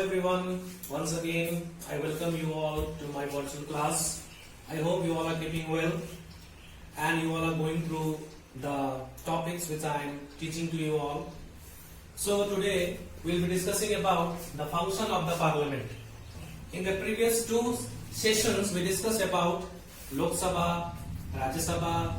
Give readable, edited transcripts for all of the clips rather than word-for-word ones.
everyone, once again I welcome you all to my virtual class. I hope you all are keeping well and you all are going through the topics which I am teaching to you all. So today we will be discussing about the function of the parliament. In the previous two sessions we discussed about Lok Sabha, Rajya Sabha,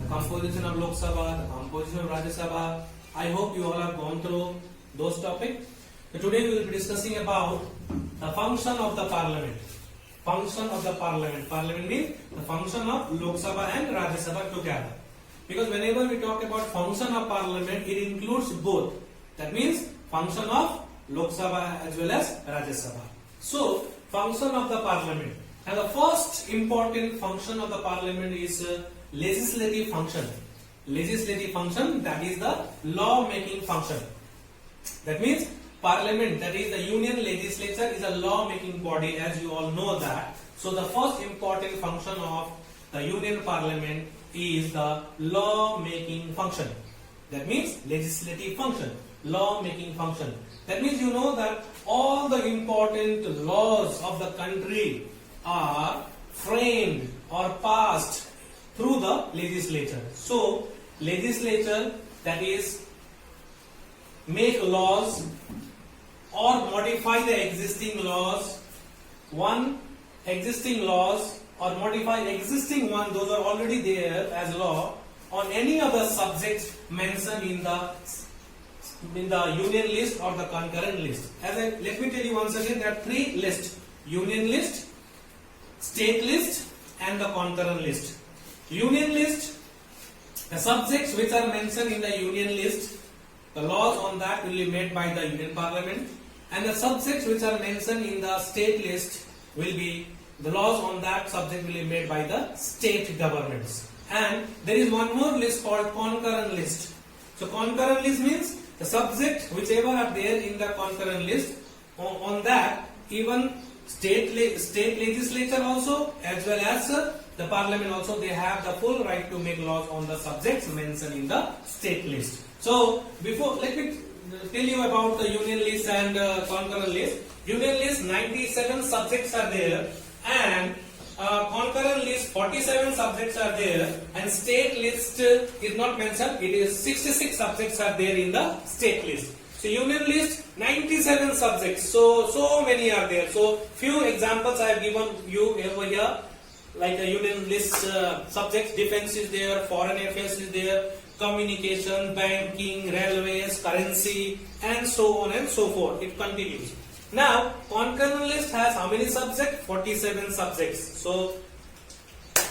the composition of Lok Sabha, the composition of Rajya Sabha. I hope you all have gone through those topics. So today we will be discussing about the function of the parliament. Function of the parliament. Parliament means the function of Lok Sabha and Rajya Sabha together. Because whenever we talk about function of parliament, it includes both. That means function of Lok Sabha as well as Rajya Sabha. So, function of the parliament. And the first important function of the parliament is legislative function. Legislative function, that is the law making function. That means parliament, that is the union legislature, is a law making body, as you all know that. So the first important function of the union parliament is the law making function. That means legislative function, law making function. That means you know that all the important laws of the country are framed or passed through the legislature. So legislature, that is make laws or modify the existing laws. One, existing laws or modify existing one, those are already there as law on any other subjects mentioned in the union list or the concurrent list. Let me tell you once again, there are three lists: union list, state list and the concurrent list. Union list, the subjects which are mentioned in the union list, the laws on that will be made by the union parliament, and the subjects which are mentioned in the state list will be, the laws on that subject will be made by the state governments. And there is one more list called concurrent list. So concurrent list means the subject whichever are there in the concurrent list, on that even state legislature also as well as the parliament also, they have the full right to make laws on the subjects mentioned in the state list. So before, let me tell you about the union list and concurrent list. Union list, 97 subjects are there, and concurrent list, 47 subjects are there, and state list is not mentioned. It is 66 subjects are there in the state list. So union list, 97 subjects. So many are there. So few examples I have given you over here, like the union list subjects: defense is there, foreign affairs is there, communication, banking, railways, currency, and so on and so forth. It continues. Now, concurrent list has how many subjects? 47 subjects. So,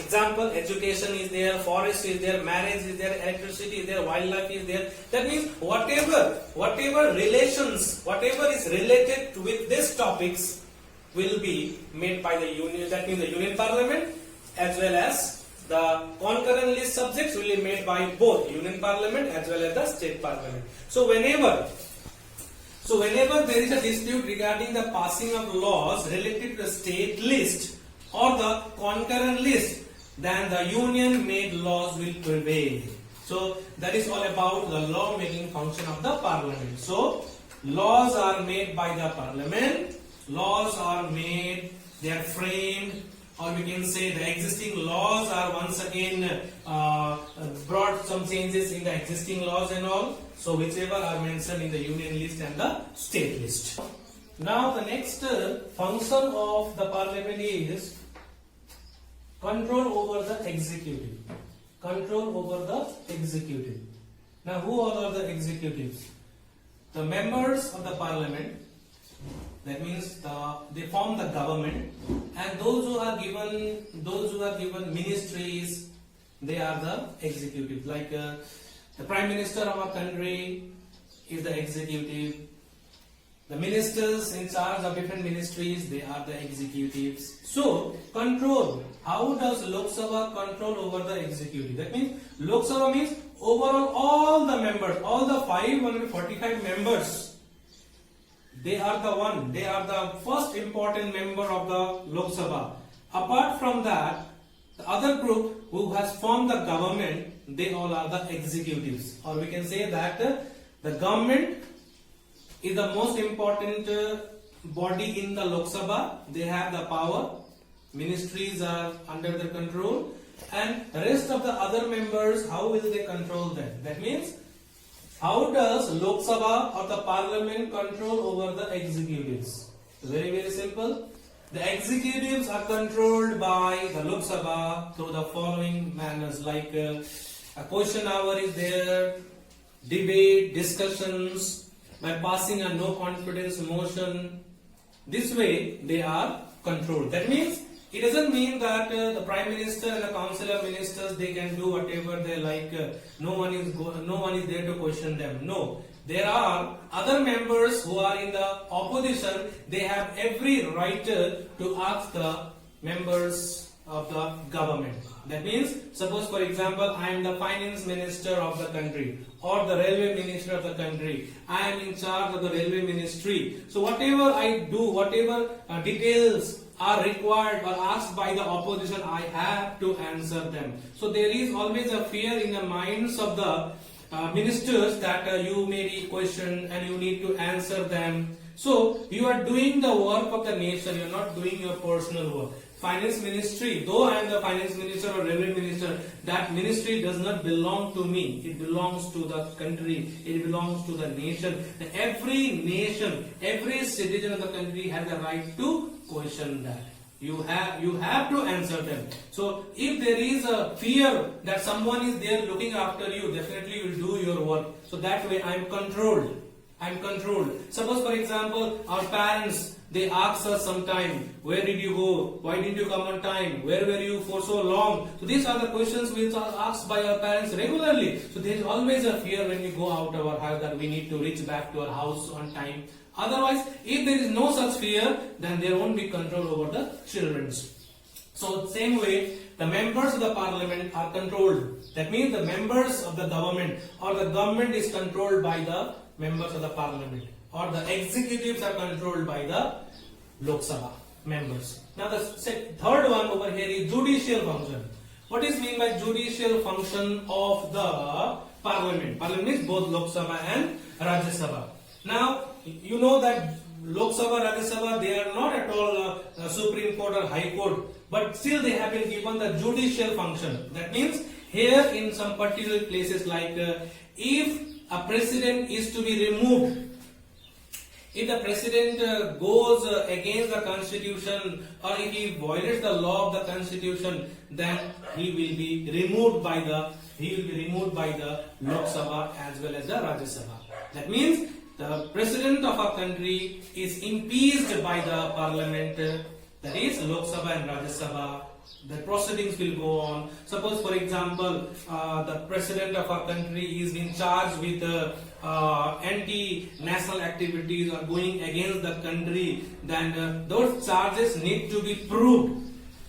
example, education is there, forest is there, marriage is there, electricity is there, wildlife is there. That means whatever relations, whatever is related with these topics will be made by the union. That means the union parliament as well as the concurrent list subjects will be made by both union parliament as well as the state parliament. So whenever there is a dispute regarding the passing of laws related to the state list or the concurrent list, then the union made laws will prevail. So that is all about the law making function of the parliament. So laws are made by the parliament, laws are made, they are framed, or we can say the existing laws are once again brought some changes in the existing laws and all. So whichever are mentioned in the union list and the state list. Now the next function of the parliament is control over the executive. Control over the executive. Now who all are the executives? The members of the parliament. That means they form the government, and those who are given ministries, they are the executive. Like the Prime Minister of our country is the executive. The ministers in charge of different ministries, they are the executives. So control. How does Lok Sabha control over the executive? That means Lok Sabha means overall all the members, all the 545 members. They are the first important member of the Lok Sabha. Apart from that, the other group who has formed the government, they all are the executives. Or we can say that the government is the most important body in the Lok Sabha. They have the power. Ministries are under their control, and rest of the other members, how will they control them? That means, how does Lok Sabha or the Parliament control over the executives? Very, very simple. The executives are controlled by the Lok Sabha through the following manners, like a question hour is there, debate, discussions, by passing a no confidence motion. This way they are controlled. That means, it doesn't mean that the Prime Minister and the Council of Ministers, they can do whatever they like. No one is there to question them. No, there are other members who are in the opposition. They have every right to ask the members of the government. That means, suppose for example, I am the Finance Minister of the country or the Railway Minister of the country. I am in charge of the Railway Ministry. So whatever I do, whatever details are required or asked by the opposition, I have to answer them. So there is always a fear in the minds of the ministers that you may be questioned and you need to answer them. So you are doing the work of the nation, you are not doing your personal work. Finance Ministry, though I am the Finance Minister or Railway Minister, that ministry does not belong to me. It belongs to the country. It belongs to the nation. Every nation, every citizen of the country has the right to question that. You have to answer them. So if there is a fear that someone is there looking after you, definitely you will do your work. So that way I am controlled. I am controlled. Suppose for example, our parents, they ask us sometime, where did you go? Why didn't you come on time? Where were you for so long? So these are the questions which are asked by our parents regularly. So there is always a fear when we go out of our house that we need to reach back to our house on time. Otherwise, if there is no such fear, then there won't be control over the children. So same way, the members of the parliament are controlled. That means the members of the government or the government is controlled by the members of the parliament, or the executives are controlled by the Lok Sabha members. Now the third one over here is judicial function. What is meant by judicial function of the parliament? Parliament is both Lok Sabha and Rajya Sabha. Now you know that Lok Sabha, Rajya Sabha, they are not at all Supreme Court or High Court, but still they have been given the judicial function. That means here in some particular places, like if a president is to be removed, if the president goes against the constitution, or if he violates the law of the constitution, then he will be removed by the Lok Sabha as well as the Rajya Sabha. That means the president of our country is impeached by the parliament, that is Lok Sabha and Rajya Sabha. The proceedings will go on. Suppose for example, the president of our country is in charge with anti-national activities or going against the country, then those charges need to be proved.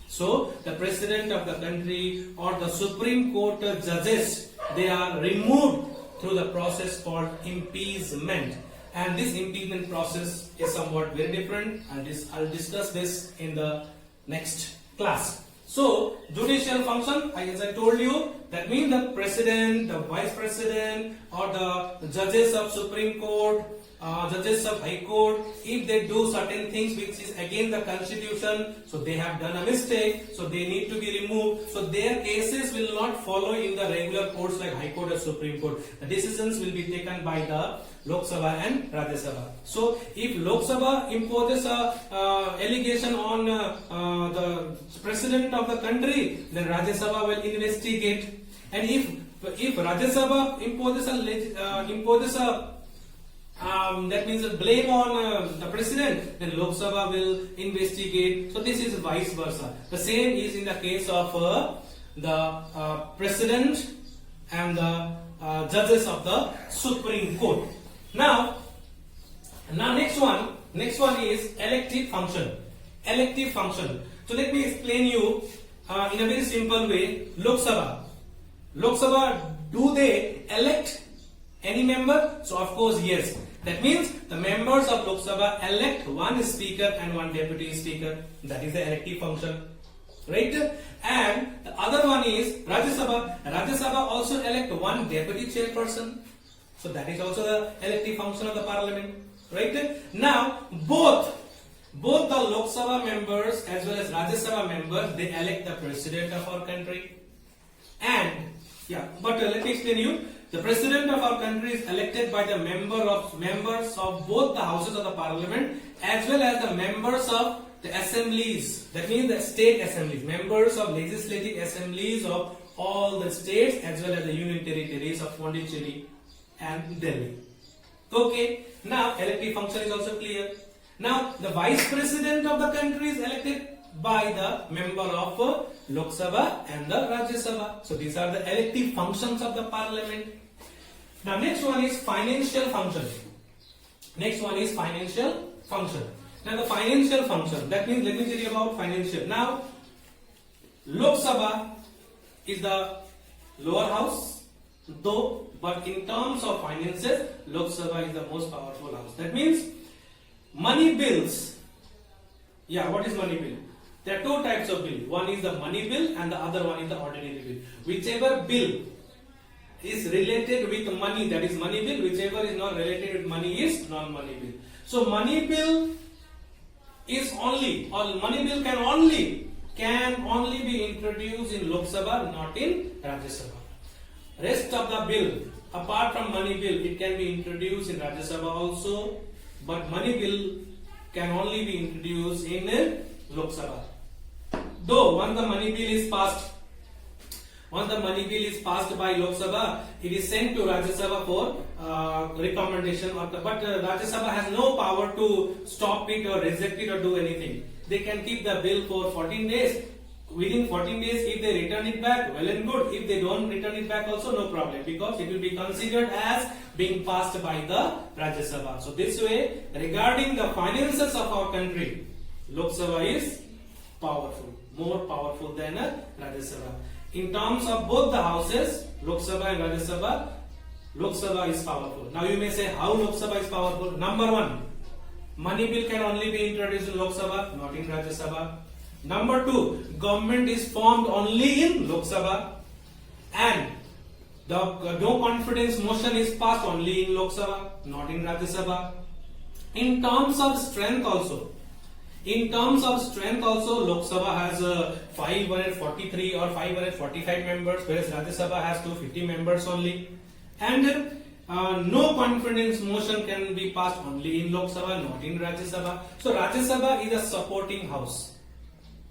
So the president of the country or the Supreme Court judges, they are removed through the process called impeachment. And this impeachment process is somewhat very different, and I'll discuss this in the next class. So, judicial function, as I told you, that means the president, the vice president, or the judges of Supreme Court, judges of High Court, if they do certain things which is against the constitution, so they have done a mistake, so they need to be removed. So their cases will not follow in the regular courts like High Court or Supreme Court. The decisions will be taken by the Lok Sabha and Rajya Sabha. So if Lok Sabha imposes a allegation on the president of the country, then Rajya Sabha will investigate. And if Rajya Sabha imposes a that means a blame on the president, then Lok Sabha will investigate. So this is vice versa. The same is in the case of the president and the judges of the Supreme Court. Now next one is elective function. Elective function. So let me explain you in a very simple way. Lok Sabha, do they elect any member? So of course yes. That means the members of Lok Sabha elect one speaker and one deputy speaker. That is the elective function, right? And the other one is Rajya Sabha. Rajya Sabha also elect one deputy chairperson. So that is also the elective function of the parliament, right? Now both both the Lok Sabha members as well as Rajya Sabha members, they elect the president of our country. And let me explain you. The president of our country is elected by the members of both the houses of the parliament as well as the members of the assemblies. That means the state assemblies, members of legislative assemblies of all the states as well as the union territories of Pondicherry and Delhi. Okay. Now elective function is also clear. Now the vice president of the country is elected by the member of Lok Sabha and the Rajya Sabha. So these are the elective functions of the parliament. Now next one is financial function. Next one is financial function. Now the financial function, that means let me tell you about financial. Now Lok Sabha is the lower house, though, but in terms of finances, Lok Sabha is the most powerful house. That means money bills. What is money bill? There are two types of bill. One is the money bill and the other one is the ordinary bill. Whichever bill is related with money, that is money bill. Whichever is not related with money is non-money bill. So money bill is only, or money bill can only be introduced in Lok Sabha, not in Rajya Sabha. Rest of the bill, apart from money bill, it can be introduced in Rajya Sabha also, but money bill can only be introduced in Lok Sabha. Though once the money bill is passed by Lok Sabha, it is sent to Rajya Sabha for recommendation. But Rajya Sabha has no power to stop it or reject it or do anything. They can keep the bill for 14 days. Within 14 days, if they return it back, well and good. If they don't return it back, also no problem, because it will be considered as being passed by the Rajya Sabha. So this way, regarding the finances of our country, Lok Sabha is powerful, more powerful than Rajya Sabha. In terms of both the houses, Lok Sabha and Rajya Sabha, Lok Sabha is powerful. Now you may say, how Lok Sabha is powerful? Number one, money bill can only be introduced in Lok Sabha, not in Rajya Sabha. Number two, government is formed only in Lok Sabha, and the no confidence motion is passed only in Lok Sabha, not in Rajya Sabha. In terms of strength also, Lok Sabha has 543 or 545 members, whereas Rajya Sabha has 250 members only. And no confidence motion can be passed only in Lok Sabha, not in Rajya Sabha. So Rajya Sabha is a supporting house.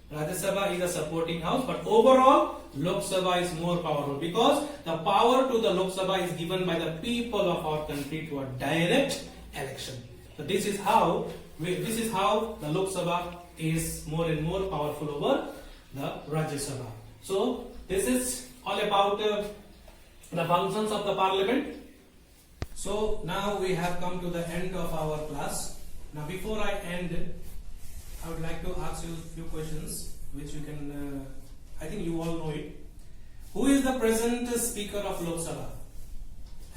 But overall, Lok Sabha is more powerful because the power to the Lok Sabha is given by the people of our country to a direct election. So this is how the Lok Sabha is more and more powerful over the Rajya Sabha. So this is all about the functions of the parliament. So now we have come to the end of our class. Now before I end, I would like to ask you a few questions which you can, I think you all know it. Who is the present Speaker of Lok Sabha?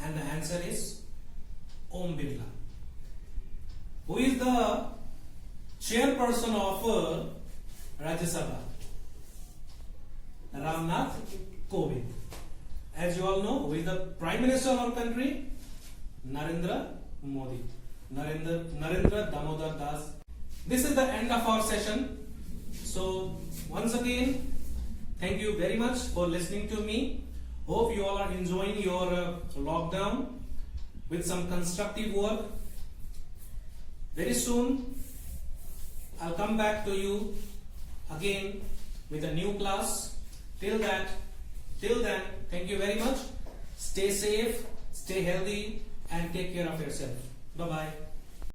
And the answer is Om Birla. Who is the chairperson of Rajya Sabha? Ramnath Kovind. As you all know, who is the Prime Minister of our country? Narendra Modi. Narendra Damodar Das. This is the end of our session. So once again, thank you very much for listening to me. Hope you all are enjoying your lockdown with some constructive work. Very soon I'll come back to you again with a new class. Till then, thank you very much. Stay safe, stay healthy, and take care of yourself. Bye bye.